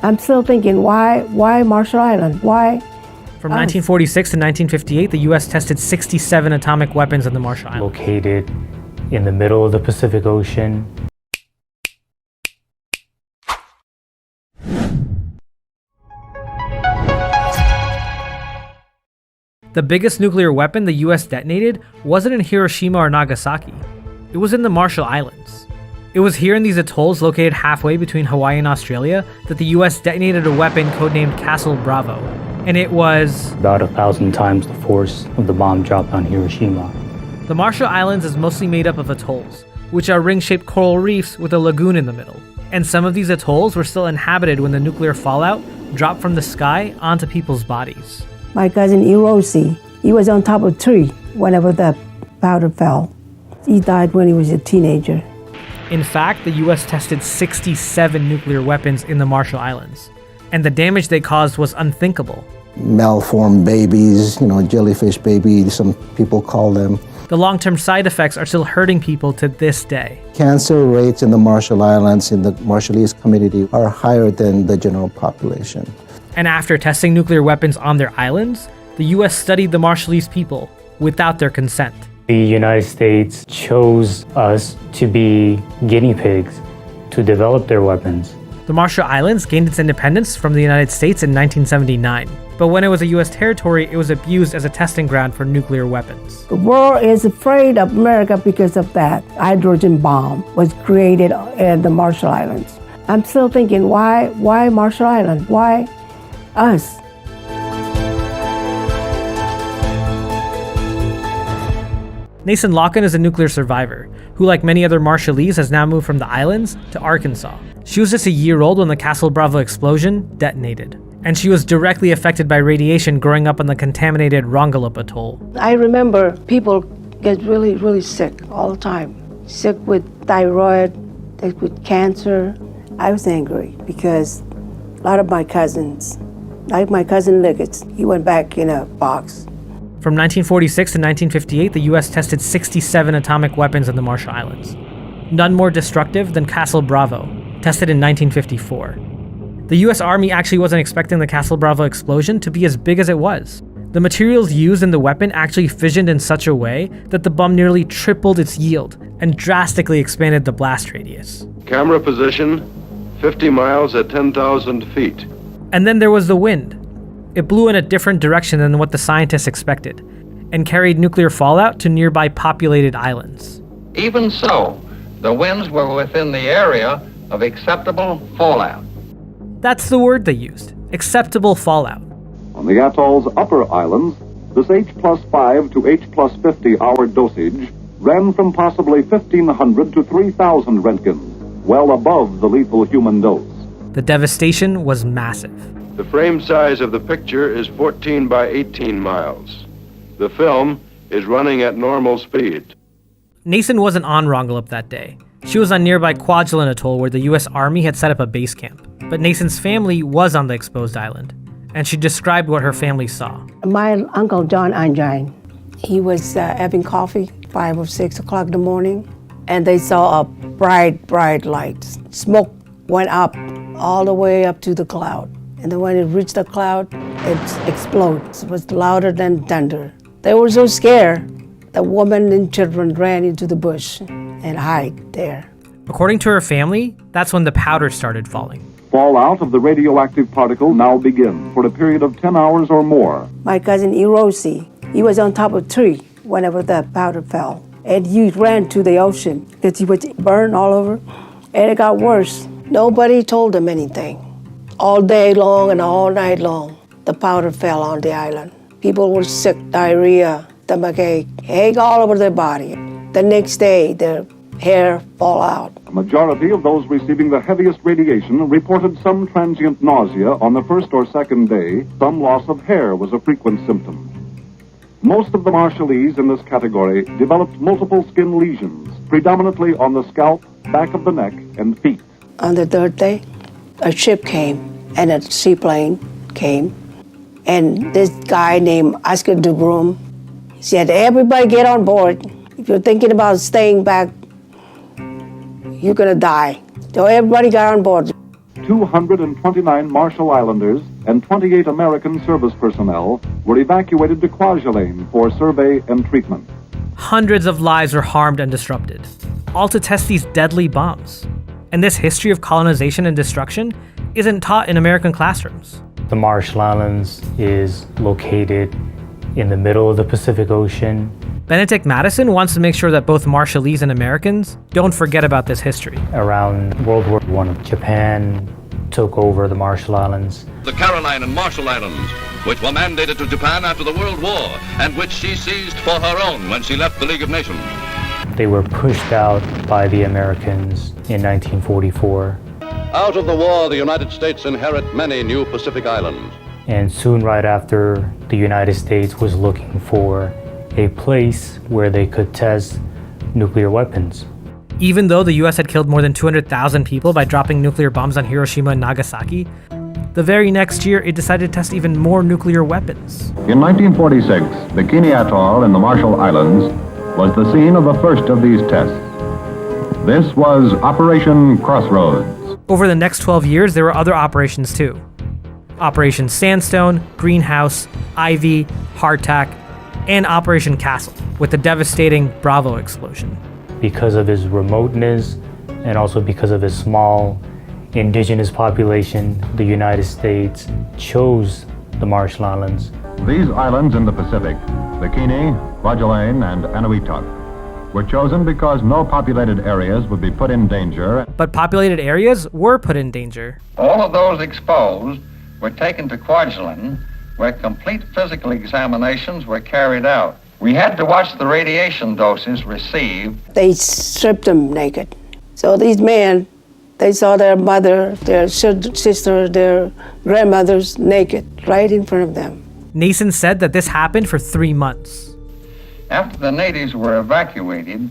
I'm still thinking, why Marshall Island? Why? From 1946 to 1958, the U.S. tested 67 atomic weapons in the Marshall Islands. Located in the middle of the Pacific Ocean. The biggest nuclear weapon the U.S. detonated wasn't in Hiroshima or Nagasaki. It was in the Marshall Islands. It was here in these atolls located halfway between Hawaii and Australia that the U.S. detonated a weapon codenamed Castle Bravo. And it was about 1,000 times the force of the bomb dropped on Hiroshima. The Marshall Islands is mostly made up of atolls, which are ring-shaped coral reefs with a lagoon in the middle. And some of these atolls were still inhabited when the nuclear fallout dropped from the sky onto people's bodies. My cousin Hiroshi, he was on top of a tree whenever the powder fell. He died when he was a teenager. In fact, the US tested 67 nuclear weapons in the Marshall Islands, and the damage they caused was unthinkable. Malformed babies, jellyfish babies, some people call them. The long-term side effects are still hurting people to this day. Cancer rates in the Marshall Islands, in the Marshallese community, are higher than the general population. And after testing nuclear weapons on their islands, the US studied the Marshallese people without their consent. The United States chose us to be guinea pigs to develop their weapons. The Marshall Islands gained its independence from the United States in 1979. But when it was a US territory, it was abused as a testing ground for nuclear weapons. The world is afraid of America because of that. Hydrogen bomb was created in the Marshall Islands. I'm still thinking, why Marshall Island? Why us? Nason Locken is a nuclear survivor, who like many other Marshallese has now moved from the islands to Arkansas. She was just a year old when the Castle Bravo explosion detonated, and she was directly affected by radiation growing up on the contaminated Rongelap Atoll. I remember people get really, really sick all the time. Sick with thyroid, sick with cancer. I was angry because a lot of my cousins, like my cousin Liggett, he went back in a box. From 1946 to 1958, the US tested 67 atomic weapons in the Marshall Islands. None more destructive than Castle Bravo, tested in 1954. The US Army actually wasn't expecting the Castle Bravo explosion to be as big as it was. The materials used in the weapon actually fissioned in such a way that the bomb nearly tripled its yield and drastically expanded the blast radius. Camera position, 50 miles at 10,000 feet. And then there was the wind. It blew in a different direction than what the scientists expected, and carried nuclear fallout to nearby populated islands. Even so, the winds were within the area of acceptable fallout. That's the word they used, acceptable fallout. On the atoll's upper islands, this H+5 to H+50 hour dosage ran from possibly 1,500 to 3,000 Roentgens, well above the lethal human dose. The devastation was massive. The frame size of the picture is 14 by 18 miles. The film is running at normal speed. Nason wasn't on Rongelap that day. She was on nearby Kwajalein Atoll where the US Army had set up a base camp. But Nason's family was on the exposed island, and she described what her family saw. My uncle John Angine, he was having coffee 5 or 6 o'clock in the morning, and they saw a bright light. Smoke went up all the way up to the cloud. And then when it reached the cloud, it exploded. It was louder than thunder. They were so scared, the woman and children ran into the bush and hid there. According to her family, that's when the powder started falling. Fallout of the radioactive particle now begins for a period of 10 hours or more. My cousin Hiroshi, he was on top of a tree whenever the powder fell. And he ran to the ocean because he was burned all over. And it got worse. Nobody told him anything. All day long and all night long, the powder fell on the island. People were sick, diarrhea, stomachache, ache all over their body. The next day, their hair fall out. A majority of those receiving the heaviest radiation reported some transient nausea on the first or second day. Some loss of hair was a frequent symptom. Most of the Marshallese in this category developed multiple skin lesions, predominantly on the scalp, back of the neck, and feet. On the third day, a ship came and a seaplane came. And this guy named Oscar DeGroom said, everybody get on board. If you're thinking about staying back, you're gonna die. So everybody got on board. 229 Marshall Islanders and 28 American service personnel were evacuated to Kwajalein for survey and treatment. Hundreds of lives were harmed and disrupted, all to test these deadly bombs. And this history of colonization and destruction isn't taught in American classrooms. The Marshall Islands is located in the middle of the Pacific Ocean. Benedict Madison wants to make sure that both Marshallese and Americans don't forget about this history. Around World War I, Japan took over the Marshall Islands. The Caroline and Marshall Islands, which were mandated to Japan after the World War, and which she seized for her own when she left the League of Nations. They were pushed out by the Americans in 1944. Out of the war, the United States inherit many new Pacific islands. And soon right after, the United States was looking for a place where they could test nuclear weapons. Even though the US had killed more than 200,000 people by dropping nuclear bombs on Hiroshima and Nagasaki, the very next year it decided to test even more nuclear weapons. In 1946, Bikini Atoll in the Marshall Islands was the scene of the first of these tests. This was Operation Crossroads. Over the next 12 years, there were other operations too. Operation Sandstone, Greenhouse, Ivy, Hardtack, and Operation Castle, with the devastating Bravo explosion. Because of his remoteness and also because of his small indigenous population, the United States chose the Marshall Islands. These islands in the Pacific, Bikini, Kwajalein, and Eniwetok, were chosen because no populated areas would be put in danger. But populated areas were put in danger. All of those exposed were taken to Kwajalein, where complete physical examinations were carried out. We had to watch the radiation doses received. They stripped them naked. So these men, they saw their mother, their sister, their grandmothers naked right in front of them. Nason said that this happened for 3 months. After the natives were evacuated,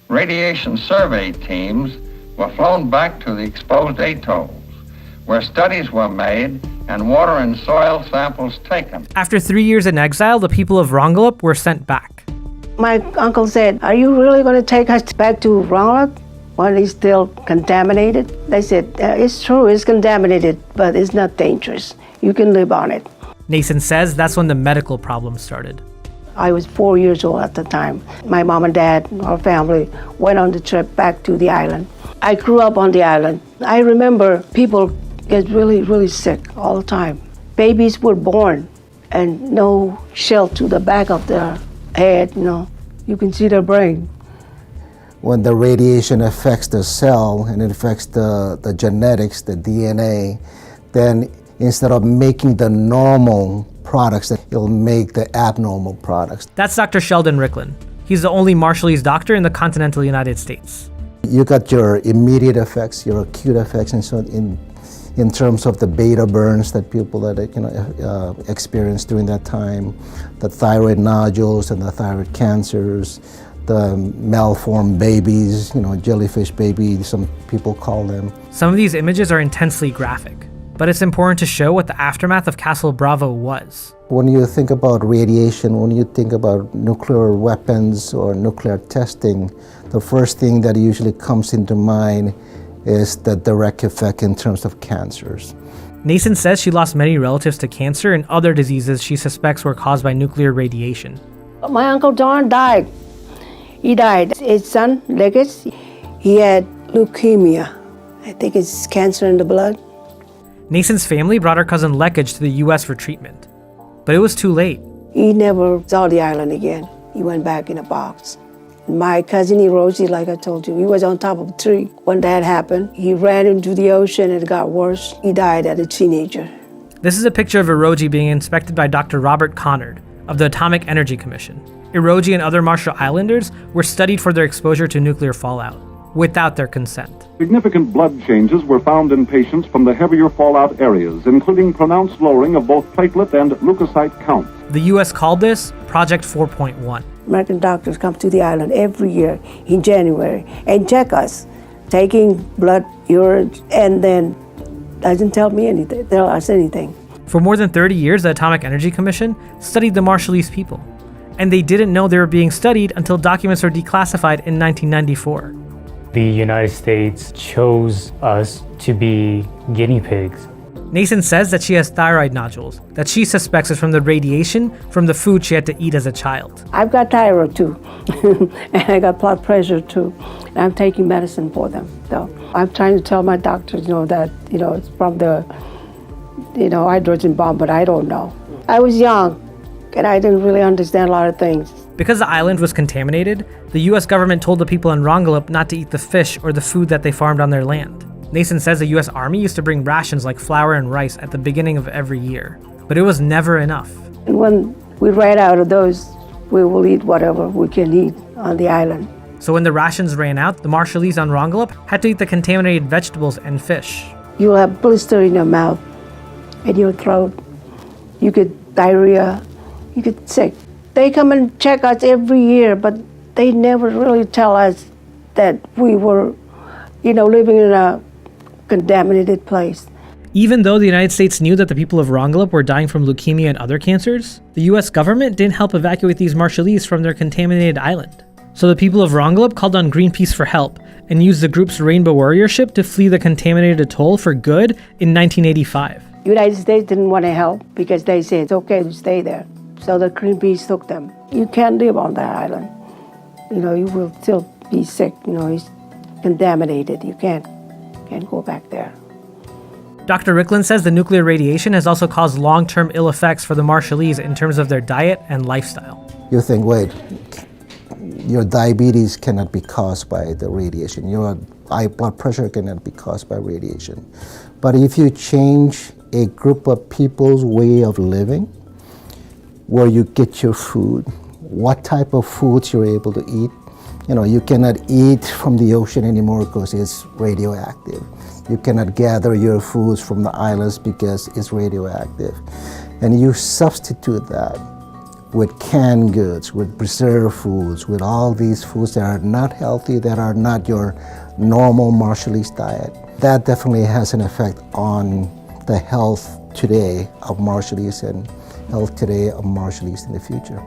radiation survey teams were flown back to the exposed atolls, where studies were made and water and soil samples taken. After 3 years in exile, the people of Rongelap were sent back. My uncle said, "Are you really going to take us back to Rongelap when it's still contaminated?" They said, "It's true, it's contaminated, but it's not dangerous. You can live on it." Nason says that's when the medical problems started. I was 4 years old at the time. My mom and dad, our family, went on the trip back to the island. I grew up on the island. I remember people get really, really sick all the time. Babies were born and no shell to the back of their head, You can see their brain. When the radiation affects the cell and it affects the genetics, the DNA, then instead of making the normal products, it'll make the abnormal products. That's Dr. Sheldon Ricklin. He's the only Marshallese doctor in the continental United States. You got your immediate effects, your acute effects, and so in terms of the beta burns that people that experience during that time, the thyroid nodules and the thyroid cancers, the malformed babies, jellyfish babies, some people call them. Some of these images are intensely graphic, but it's important to show what the aftermath of Castle Bravo was. When you think about radiation, when you think about nuclear weapons or nuclear testing, the first thing that usually comes into mind is the direct effect in terms of cancers. Nason says she lost many relatives to cancer and other diseases she suspects were caused by nuclear radiation. My Uncle John died. He died. His son, Leggett, he had leukemia. I think it's cancer in the blood. Nason's family brought her cousin Lekage to the US for treatment, but it was too late. He never saw the island again. He went back in a box. My cousin Hiroshi, like I told you, he was on top of a tree when that happened. He ran into the ocean and it got worse. He died as a teenager. This is a picture of Hiroji being inspected by Dr. Robert Conard of the Atomic Energy Commission. Hiroji and other Marshall Islanders were studied for their exposure to nuclear fallout without their consent. Significant blood changes were found in patients from the heavier fallout areas, including pronounced lowering of both platelet and leukocyte counts. The US called this Project 4.1. American doctors come to the island every year in January and check us, taking blood, urine, and then doesn't tell us anything. For more than 30 years, the Atomic Energy Commission studied the Marshallese people, and they didn't know they were being studied until documents were declassified in 1994. The United States chose us to be guinea pigs. Nason says that she has thyroid nodules that she suspects is from the radiation from the food she had to eat as a child. I've got thyroid too, and I got blood pressure too, and I'm taking medicine for them. So I'm trying to tell my doctor, that, it's from the, hydrogen bomb, but I don't know. I was young, and I didn't really understand a lot of things. Because the island was contaminated, the US government told the people in Rongelap not to eat the fish or the food that they farmed on their land. Nason says the US Army used to bring rations like flour and rice at the beginning of every year, but it was never enough. And when we ran out of those, we will eat whatever we can eat on the island. So when the rations ran out, the Marshallese on Rongelap had to eat the contaminated vegetables and fish. You'll have blister in your mouth and your throat. You get diarrhea, you get sick. They come and check us every year, but they never really tell us that we were, living in a contaminated place. Even though the United States knew that the people of Rongelap were dying from leukemia and other cancers, the US government didn't help evacuate these Marshallese from their contaminated island. So the people of Rongelap called on Greenpeace for help and used the group's Rainbow Warrior ship to flee the contaminated atoll for good in 1985. The United States didn't want to help because they said it's okay to stay there. So the Greenpeace took them. You can't live on that island. You will still be sick. It's contaminated. You can't go back there. Dr. Ricklin says the nuclear radiation has also caused long-term ill effects for the Marshallese in terms of their diet and lifestyle. You think, wait, your diabetes cannot be caused by the radiation. Your high blood pressure cannot be caused by radiation. But if you change a group of people's way of living, where you get your food, what type of foods you're able to eat. You cannot eat from the ocean anymore because it's radioactive. You cannot gather your foods from the islands because it's radioactive. And you substitute that with canned goods, with preserved foods, with all these foods that are not healthy, that are not your normal Marshallese diet. That definitely has an effect on the health today of Marshallese and health today of Marshallese in the future.